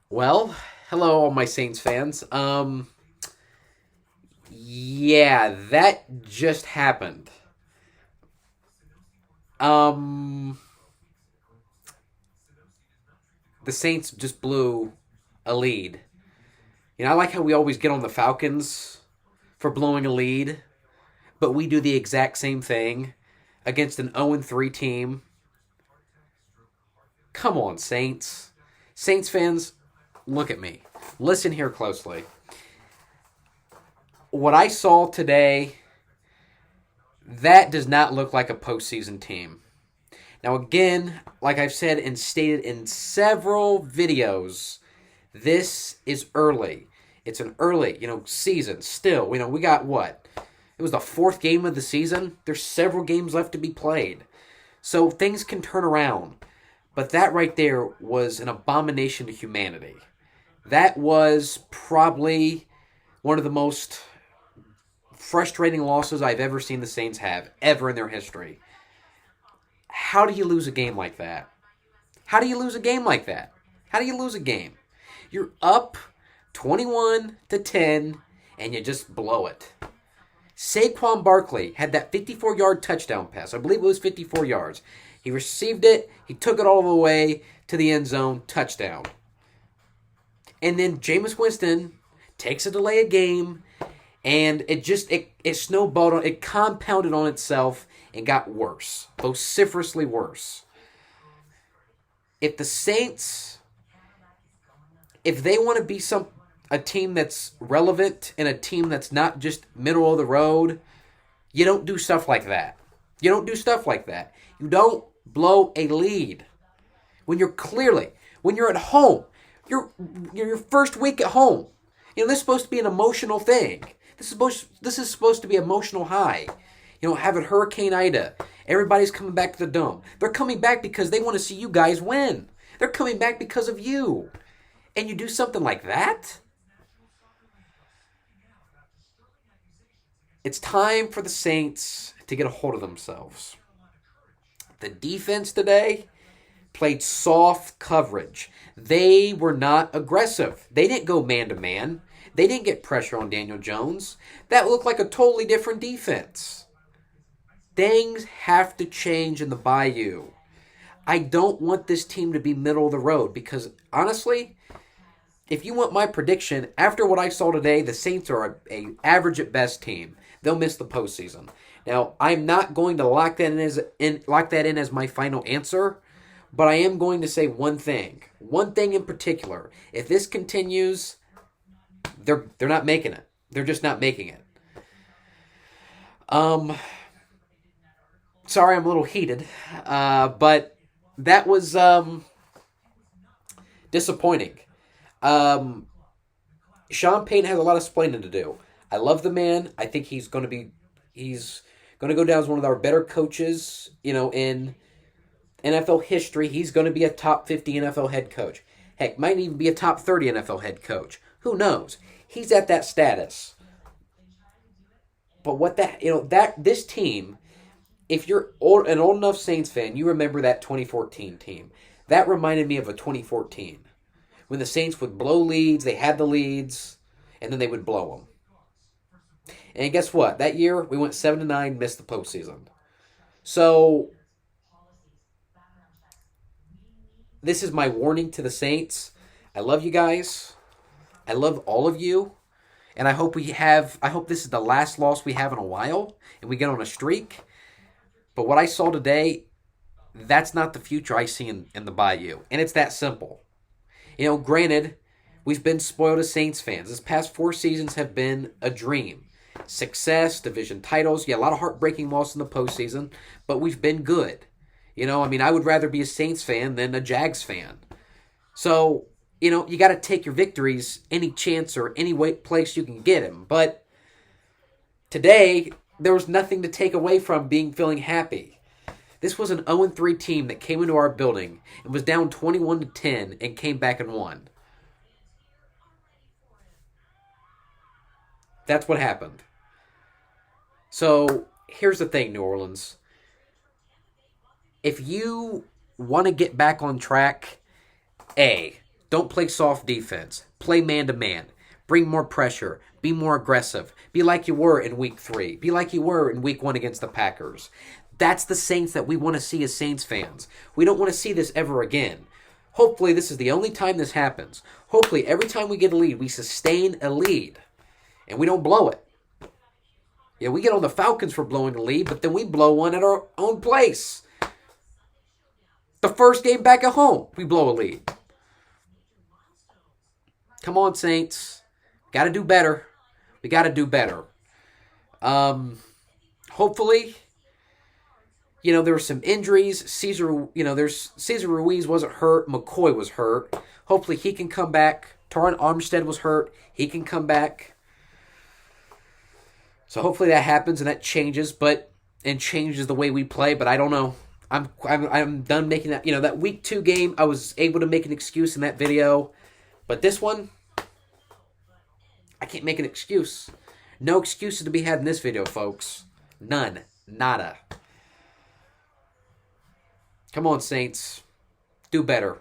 Well, hello, all my Saints fans. Yeah, that just happened. Um, the Saints just blew a lead. I like how we always get on the Falcons for blowing a lead, but we do the exact same thing against an 0-3 team. Come on, Saints. Saints fans, look at me. Listen here closely. What I saw today, that does not look like a postseason team. Now, again, like I've said and stated in several videos, this is early. It's an early, season still. We got what? It was the fourth game of the season. There's several games left to be played. So things can turn around. But that right there was an abomination to humanity. That was probably one of the most frustrating losses I've ever seen the Saints have, ever in their history. How do you lose a game like that? How do you lose a game like that? How do you lose a game? You're up 21 to 10 and you just blow it. Saquon Barkley had that 54-yard touchdown pass. I believe it was 54 yards. He received it. He took it all the way to the end zone. Touchdown. And then Jameis Winston takes a delay of game, and it snowballed, it compounded on itself and got worse, vociferously worse. If the Saints, if they want to be a team that's relevant and a team that's not just middle of the road, you don't do stuff like that. You don't do stuff like that. You don't blow a lead when you're at home. Your first week at home. This is supposed to be an emotional thing. This is supposed to be emotional high. Having Hurricane Ida. Everybody's coming back to the Dome. They're coming back because they want to see you guys win. They're coming back because of you. And you do something like that? It's time for the Saints to get a hold of themselves. The defense today played soft coverage. They were not aggressive. They didn't go man-to-man. They didn't get pressure on Daniel Jones. That looked like a totally different defense. Things have to change in the Bayou. I don't want this team to be middle of the road because, honestly, if you want my prediction, after what I saw today, the Saints are a average at best team. They'll miss the postseason. Now, I'm not going to lock that in as my final answer, but I am going to say one thing. One thing in particular. If this continues, they're not making it. They're just not making it. Sorry, I'm a little heated, but that was disappointing. Sean Payton has a lot of explaining to do. I love the man. I think he's going to go down as one of our better coaches, in NFL history. He's going to be a top 50 NFL head coach. Heck, might even be a top 30 NFL head coach. Who knows? He's at that status. But this team, if you're an old enough Saints fan, you remember that 2014 team. That reminded me of a 2014. When the Saints would blow leads, they had the leads, and then they would blow them. And guess what? That year, we went 7-9, missed the postseason. So, this is my warning to the Saints. I love you guys. I love all of you. And I hope this is the last loss we have in a while, and we get on a streak. But what I saw today, that's not the future I see in the Bayou. And it's that simple. Granted, we've been spoiled as Saints fans. This past 4 seasons have been a dream. Success, division titles, a lot of heartbreaking loss in the postseason, but we've been good. I would rather be a Saints fan than a Jags fan. So, you got to take your victories any chance or any place you can get them. But today, there was nothing to take away from feeling happy. This was an 0-3 team that came into our building and was down 21 to 10 and came back and won. That's what happened. So, here's the thing, New Orleans. If you want to get back on track, A, Don't play soft defense. Play man-to-man. Bring more pressure. Be more aggressive. Be like you were in Week 3. Be like you were in Week 1 against the Packers. That's the Saints that we want to see as Saints fans. We don't want to see this ever again. Hopefully, this is the only time this happens. Hopefully, every time we get a lead, we sustain a lead. And we don't blow it. Yeah, we get on the Falcons for blowing a lead, but then we blow one at our own place. The first game back at home, we blow a lead. Come on, Saints. Got to do better. We got to do better. Hopefully, there were some injuries. Caesar Ruiz wasn't hurt. McCoy was hurt. Hopefully he can come back. Taron Armstead was hurt. He can come back. So hopefully that happens and that changes, and changes the way we play. But I don't know. I'm done making that. That Week 2 game, I was able to make an excuse in that video, but this one, I can't make an excuse. No excuses to be had in this video, folks. None. Nada. Come on, Saints. Do better.